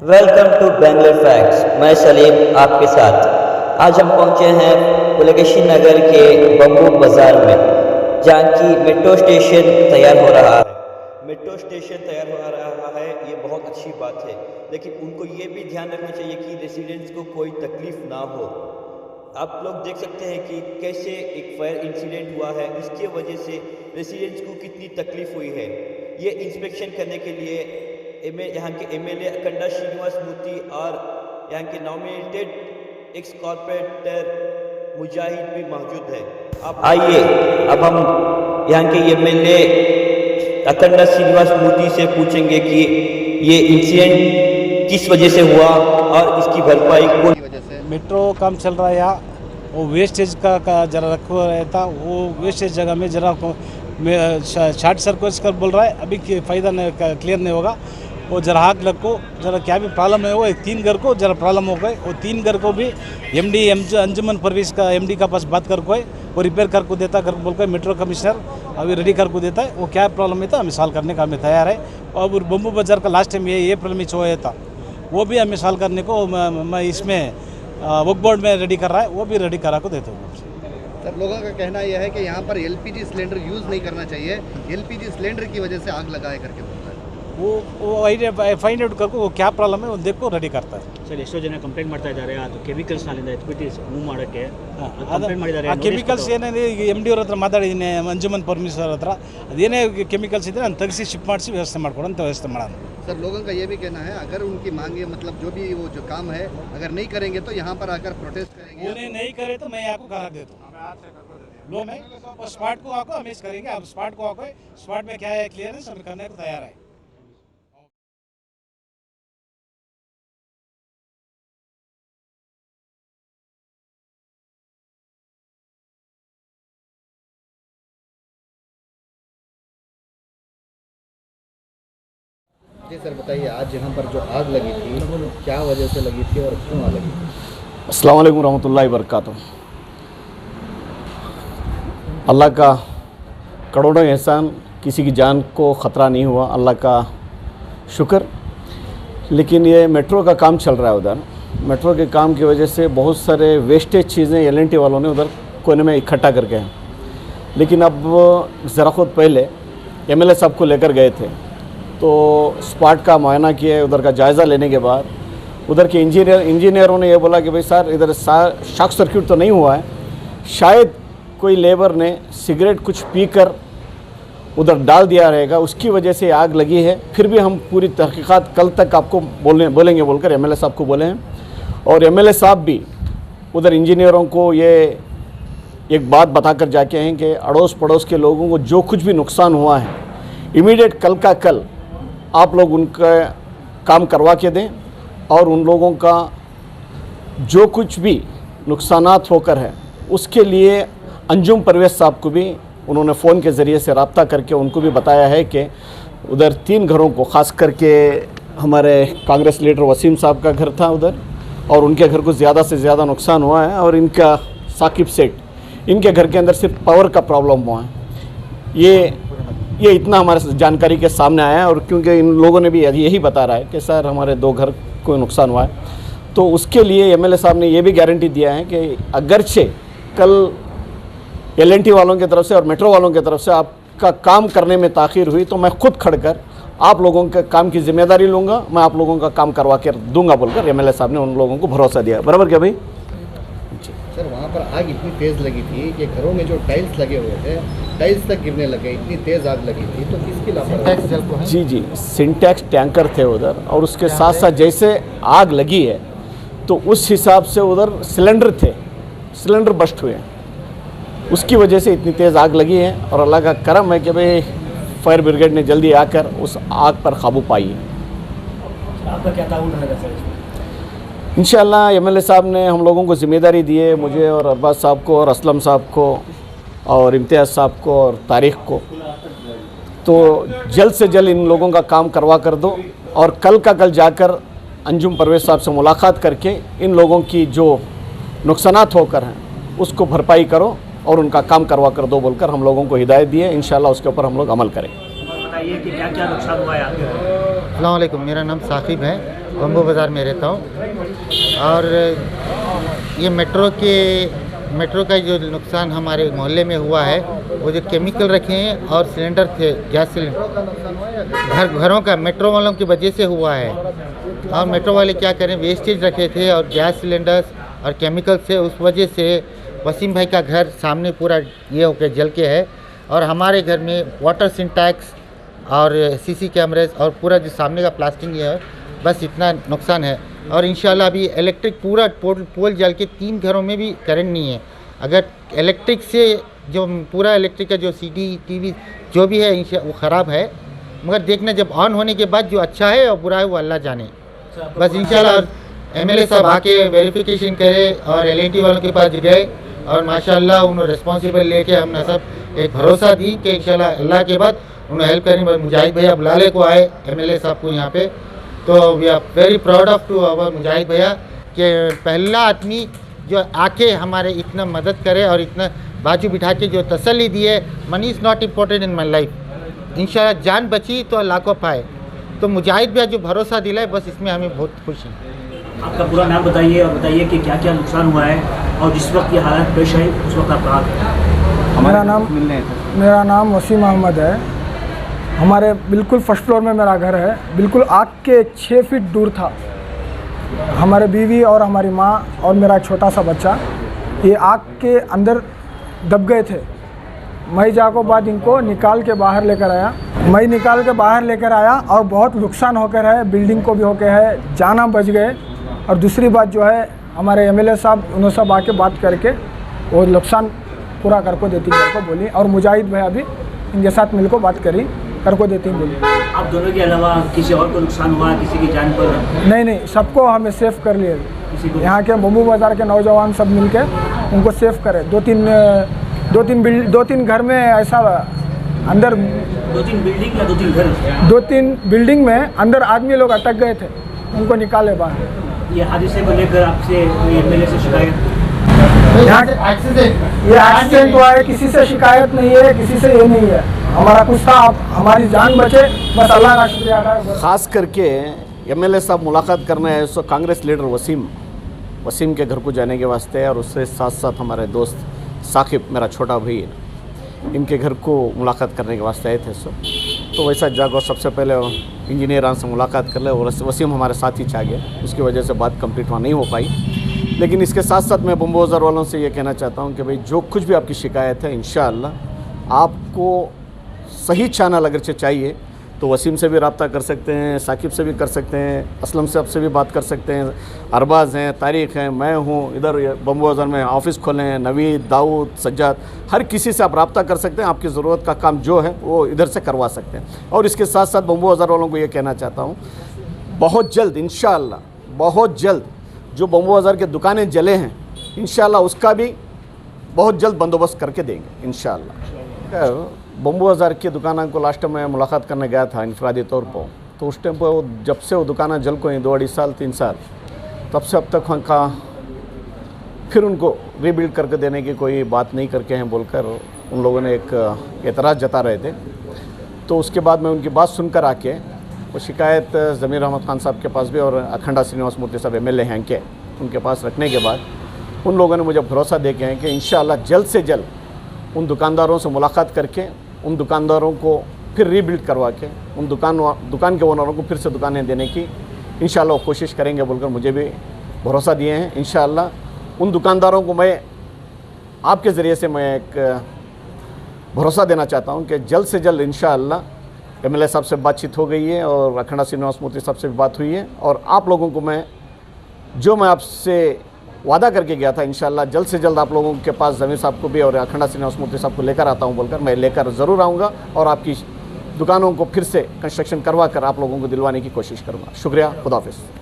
Welcome to Bangalore facts. मैं सलीम आपके साथ। आज हम पहुंचे हैं पुलकेशी नगर के बम्बू बाज़ार में, जहां की मेट्रो स्टेशन तैयार हो रहा है। मेट्रो स्टेशन तैयार हो रहा है, ये बहुत अच्छी बात है, लेकिन उनको ये भी ध्यान रखना चाहिए कि रेसिडेंट्स को कोई तकलीफ़ ना हो। आप लोग देख सकते हैं कि कैसे एक फायर इंसिडेंट हुआ है, इसकी वजह से रेसिडेंट्स को कितनी तकलीफ़ हुई है। ये इंस्पेक्शन करने के लिए यहाँ के एमएलए अखंडा श्रीनिवास मूर्ति और यहाँ के नॉमिनेटेड एक्स कॉर्पोरेटर मुजाहिद भी मौजूद है। आप आइए, अब हम यहाँ के एमएलए अखंडा श्रीनिवास मूर्ति से पूछेंगे कि ये इंसिडेंट किस वजह से हुआ और इसकी भरपाई कौन वजह से। मेट्रो काम चल रहा है यहाँ, वो वेस्टेज का जरा रखा रहता, वो वेस्टेज जगह में जरा शॉर्ट सर्किट कर बोल रहा है, अभी फ़ायदा क्लियर नहीं होगा। वो जरा आग लग को जरा क्या भी प्रॉब्लम है, वो 3 घर को जरा प्रॉब्लम हो गए। वो 3 घर को भी एमडी अंजुमन परवेज का एमडी का पास बात कर को है, वो रिपेयर कर को देता कर बोल कर मेट्रो कमिश्नर अभी रेडी कर को देता है। वो क्या प्रॉब्लम है था हमें सॉल्व करने का हमें तैयार है। और बम्बू बाज़ार का लास्ट टाइम ये अप्रैल में हुआ था, वो भी हमें सॉल्व करने को मैं इसमें वर्क बोर्ड में रेडी कर रहा है, वो भी रेडी करा को देता हूँ। सर, लोगों का कहना यह है कि यहाँ पर एलपीजी सिलेंडर यूज़ नहीं करना चाहिए, एलपीजी सिलेंडर की वजह से आग लगाए करके बोल रहा है। वो आइडिया फाइंड आउट करको वो क्या प्रॉब्लम है वो देखो रेडी करता है। ಸರ್, ಎಷ್ಟೋ ಜನ ಕಂಪ್ಲೇಂಟ್ ಮಾಡ್ತಾ ಇದ್ದಾರೆ, ಅದು ಕೆಮಿಕಲ್ಸ್ ನಾಲಿಂದ ಎಚ್ಪಿಟಿಸ್ ಮೂವ್ ಮಾಡೋಕ್ಕೆ ಕಂಪ್ಲೇಂಟ್ ಮಾಡಿದ್ದಾರೆ. ಆ ಕೆಮಿಕಲ್ಸ್ ಏನೇನು ಈಗ ಎಮ್ ಡಿ ಅವ್ರ ಹತ್ರ ಮಾತಾಡಿದ್ದೀನಿ, ಅಂಜುಮನ್ ಪರ್ಮಿಸರ್ ಹತ್ರ, ಅದೇನೇ ಕೆಮಿಕಲ್ಸ್ ಇದ್ದರೆ ನಾನು ತೆಗೆಸಿ ಶಿಫ್ಟ್ ಮಾಡಿಸಿ ವ್ಯವಸ್ಥೆ ಮಾಡ್ಕೊಡೋಂಥ ವ್ಯವಸ್ಥೆ ಮಾಡೋಣ। सर, लोगों का ये भी कहना है अगर उनकी मांगे मतलब जो भी वो जो काम है अगर नहीं करेंगे तो यहाँ पर आकर प्रोटेस्ट करेंगे। उन्हें नहीं करे तो मैं आपको करा देता हूँ, लो मैं स्पॉट को आपको हमेश करेंगे। आप स्पॉट को आको, स्पॉट में क्या है क्लियरेंस हम करने को तैयार है। जी सर, बताइए आज यहाँ पर जो आग लगी थी क्या वजह से लगी थी और क्यों आग लगी थी? अस्सलाम वालेकुम रहमतुल्लाहि वबरकातुहू। अल्लाह का करोड़ों एहसान, किसी की जान को ख़तरा नहीं हुआ, अल्लाह का शुक्र। लेकिन ये मेट्रो का काम चल रहा है, उधर मेट्रो के काम की वजह से बहुत सारे वेस्टेज चीज़ें एलएनटी वालों ने उधर कोने में इकट्ठा करके हैं। लेकिन अब ज़रा खुद पहले एमएलए साहब को लेकर गए थे, तो स्पॉट का मुआयना किया, उधर का जायज़ा लेने के बाद उधर के इंजीनियरों ने ये बोला कि भाई सर, इधर शॉर्ट सर्किट तो नहीं हुआ है, शायद कोई लेबर ने सिगरेट कुछ पीकर उधर डाल दिया रहेगा, उसकी वजह से आग लगी है। फिर भी हम पूरी तहकीकात कल तक आपको बोलेंगे बोलकर एमएलए साहब को बोले हैं। और एमएलए साहब भी उधर इंजीनियरों को ये एक बात बताकर जाके हैं कि अड़ोस पड़ोस के लोगों को जो कुछ भी नुकसान हुआ है, इमीडिएट कल का कल आप लोग उनका काम करवा के दें, और उन लोगों का जो कुछ भी नुकसानात होकर है उसके लिए अंजुम परवेज साहब को भी उन्होंने फ़ोन के ज़रिए से रब्ता करके उनको भी बताया है कि उधर 3 घरों को, ख़ास करके हमारे कांग्रेस लीडर वसीम साहब का घर था उधर, और उनके घर को ज़्यादा से ज़्यादा नुकसान हुआ है। और इनका साकिब सेठ, इनके घर के अंदर सिर्फ पावर का प्रॉब्लम हुआ है। ये इतना हमारे जानकारी के सामने आया है। और क्योंकि इन लोगों ने भी यही बता रहा है कि सर हमारे 2 घर को नुकसान हुआ है, तो उसके लिए एमएलए साहब ने ये भी गारंटी दिया है कि अगरचे कल एलएनटी वालों की तरफ से और मेट्रो वालों की तरफ से आपका काम करने में ताख़ीर हुई, तो मैं खुद खड़कर आप लोगों के काम की जिम्मेदारी लूँगा, मैं आप लोगों का काम करवा के दूँगा बोलकर एमएलए साहब ने उन लोगों को भरोसा दिया। बराबर क्या भाई? सर, वहाँ पर आग इतनी तेज़ लगी थी कि घरों में जो टाइल्स लगे हुए थे, टाइल्स तक गिरने लगे, इतनी तेज़ आग लगी थी। तो किसकी लापरवाही? जी, सिंटैक्स टैंकर थे उधर, और उसके साथ साथ जैसे आग लगी है तो उस हिसाब से उधर सिलेंडर थे, सिलेंडर बस्ट हुए, उसकी वजह से इतनी तेज़ आग लगी है। और अल्लाह का करम है कि भाई फायर ब्रिगेड ने जल्दी आकर उस आग पर काबू पाई है। आपका क्या ताउन रहेगा सर? इंशाअल्लाह एमएलए साहब ने हम लोगों को ज़िम्मेदारी दी है, मुझे और अब्बास साहब को और असलम साहब को और इम्तियाज़ साहब को और तारिक को, तो जल्द से जल्द इन लोगों का काम करवा कर दो, और कल का कल जाकर अंजुम परवेज साहब से मुलाकात करके इन लोगों की जो नुकसानात होकर हैं उसको भरपाई करो और उनका काम करवा कर दो बोलकर हम लोगों को हिदायत दी है। इंशाअल्लाह उसके ऊपर हम लोग अमल करेंगे। बताइए कि क्या क्या नुकसान हुआ है आपके? अस्सलाम वालेकुम, मेरा नाम साकिब है। बम्बू बाज़ार में रहता हूँ। और ये मेट्रो का जो नुकसान हमारे मोहल्ले में हुआ है, वो जो केमिकल रखे हैं और सिलेंडर थे, गैस सिलेंडर घरों का मेट्रो वालों की वजह से हुआ है। और मेट्रो वाले क्या करें, वेस्टेज रखे थे और गैस सिलेंडर्स और केमिकल से, उस वजह से वसीम भाई का घर सामने पूरा ये होकर जल के है। और हमारे घर में वाटर सिंटैक्स और सीसी कैमरेज और पूरा जो सामने का प्लास्टिक है, बस इतना नुकसान है। और इंशाल्लाह अभी इलेक्ट्रिक पूरा पोल जल के 3 घरों में भी करंट नहीं है। अगर इलेक्ट्रिक से जो पूरा इलेक्ट्रिक का जो सीडी टीवी जो भी है वो ख़राब है, मगर देखना जब ऑन होने के बाद जो अच्छा है और बुरा है वो अल्लाह जाने। बस इंशाल्लाह एमएलए साहब आके वेरिफिकेशन करे और एलएनटी वालों के पास गए और माशाल्लाह उन्होंने रिस्पॉन्सिबल लेके हमने सब एक भरोसा दी कि इंशाल्लाह अल्लाह के बाद उन्होंने हेल्प करेंगे। मुजाहिद भैया बुलाले को आए एमएलए साहब को यहाँ पे, तो we are very proud of to our Mujahid भैया कि पहला आदमी जो आके हमारे इतना मदद करे और इतना बाजू बिठा के जो तसल्ली दी है। Money is not important in my life. इंशाल्लाह जान बची तो अल्लाह को पाए। तो मुजाहिद भैया जो भरोसा दिलाए, बस इसमें हमें बहुत खुश हैं। आपका पूरा नाम बताइए और बताइए कि क्या क्या नुकसान हुआ है और जिस वक्त ये हालत पेश आई उस वक्त आप कहाँ थे? मेरा नाम वसीम अहमद है। हमारे बिल्कुल फर्स्ट फ्लोर में मेरा घर है। बिल्कुल आग के 6 फीट दूर था। हमारे बीवी और हमारी माँ और मेरा छोटा सा बच्चा ये आग के अंदर दब गए थे। मैं जाको बाद इनको निकाल के बाहर लेकर आया और बहुत नुकसान होकर है, बिल्डिंग को भी होकर है, जाना बच गए। और दूसरी बात जो है, हमारे एमएलए साहब उन्होंने सब आके बात करके वो नुकसान पूरा कर को देती कर को बोली। और मुजाहिद भैया भी इनके साथ मिलकर बात करी, कर को देती बोली। आप दोनों के अलावा किसी और को नुकसान हुआ, किसी की जान पर? नहीं, सबको हमें सेफ कर लिए। यहाँ के बम्बू बाज़ार के नौजवान सब मिल के उनको सेफ करे। 2-3 घर में ऐसा अंदर 2-3 बिल्डिंग या 2-3 घर? 2-3 बिल्डिंग में अंदर आदमी लोग अटक गए थे, उनको निकाले बाहर। ये हादसे को लेकर आपसे एमएलए से शिकायत? ये एक्सीडेंट हुआ है, किसी से शिकायत नहीं है, किसी से ये नहीं है। हमारा कुछ था, हमारी जान बचे, बस अल्लाह का शुक्रिया है। ख़ास करके एमएलए साहब मुलाकात करना है सो कांग्रेस लीडर वसीम के घर को जाने के वास्ते, और उससे साथ साथ हमारे दोस्त साकिब, मेरा छोटा भाई है, इनके घर को मुलाकात करने के वास्ते आए थे। तो वैसा जागो सबसे पहले इंजीनियरान से मुलाकात कर ले, और वसीम हमारे साथ ही चाह गए, उसकी वजह से बात कंप्लीट वहाँ नहीं हो पाई। लेकिन इसके साथ साथ मैं बम्बू बाज़ार वालों से ये कहना चाहता हूँ कि भाई जो कुछ भी आपकी शिकायत है, इंशाअल्लाह आपको सही चैनल अगर चाहिए तो वसीम से भी रब्ता कर सकते हैं, साकिब से भी कर सकते हैं, असलम साहब से भी बात कर सकते हैं, अरबाज़ हैं, तारिक हैं, मैं हूँ, इधर बम्बू बाज़ार में ऑफ़िस खोले हैं, नवीद, दाऊद, सज्जाद, हर किसी से आप रब्ता कर सकते हैं। आपकी ज़रूरत का काम जो है वो इधर से करवा सकते हैं। और इसके साथ साथ बम्बू बाज़ार वालों को ये कहना चाहता हूँ, बहुत जल्द इंशाअल्लाह, बहुत जल्द जो बम्बू बाज़ार के दुकानें जले हैं, इंशाअल्लाह उसका भी बहुत जल्द बंदोबस्त करके देंगे इंशाअल्लाह। बम्बू बाज़ार की दुकानों को लास्ट टाइम मैं मुलाकात करने गया था इनफरादी तौर पर, तो उस टाइम पर जब से वो दुकानें जल को 2-2.5 साल 3 साल, तब से अब तक उनका फिर उनको रीबिल्ड करके देने की कोई बात नहीं करके हैं बोलकर उन लोगों ने एक एतराज़ जता रहे थे। तो उसके बाद मैं उनकी बात सुनकर आके वो शिकायत ज़मीर अहमद खान साहब के पास भी और अखंडा श्रीनिवास मूर्ति साहब एमएलए हैं के उनके पास रखने के बाद उन लोगों ने मुझे भरोसा दे के हैं कि इंशाअल्लाह जल्द से जल्द उन दुकानदारों से मुलाकात करके उन दुकानदारों को फिर रीबिल्ड करवा के उन दुकान के ओनरों को फिर से दुकानें देने की इंशाअल्लाह कोशिश करेंगे बोलकर मुझे भी भरोसा दिए हैं। इंशाअल्लाह उन दुकानदारों को मैं आपके ज़रिए से मैं एक भरोसा देना चाहता हूं कि जल्द से जल्द इंशाअल्लाह एमएलए साहब से बातचीत हो गई है और अखंडा श्रीनिवास मूर्ति साहब से भी बात हुई है, और आप लोगों को मैं आपसे वादा करके गया था इंशाअल्लाह जल्द से जल्द आप लोगों के पास ज़मीर साहब को भी और अखंडा श्रीनिवास मूर्ति साहब को लेकर आता हूं बोलकर मैं लेकर ज़रूर आऊँगा और आपकी दुकानों को फिर से कंस्ट्रक्शन करवा कर आप लोगों को दिलवाने की कोशिश करूँगा। शुक्रिया, खुदा हाफिज़।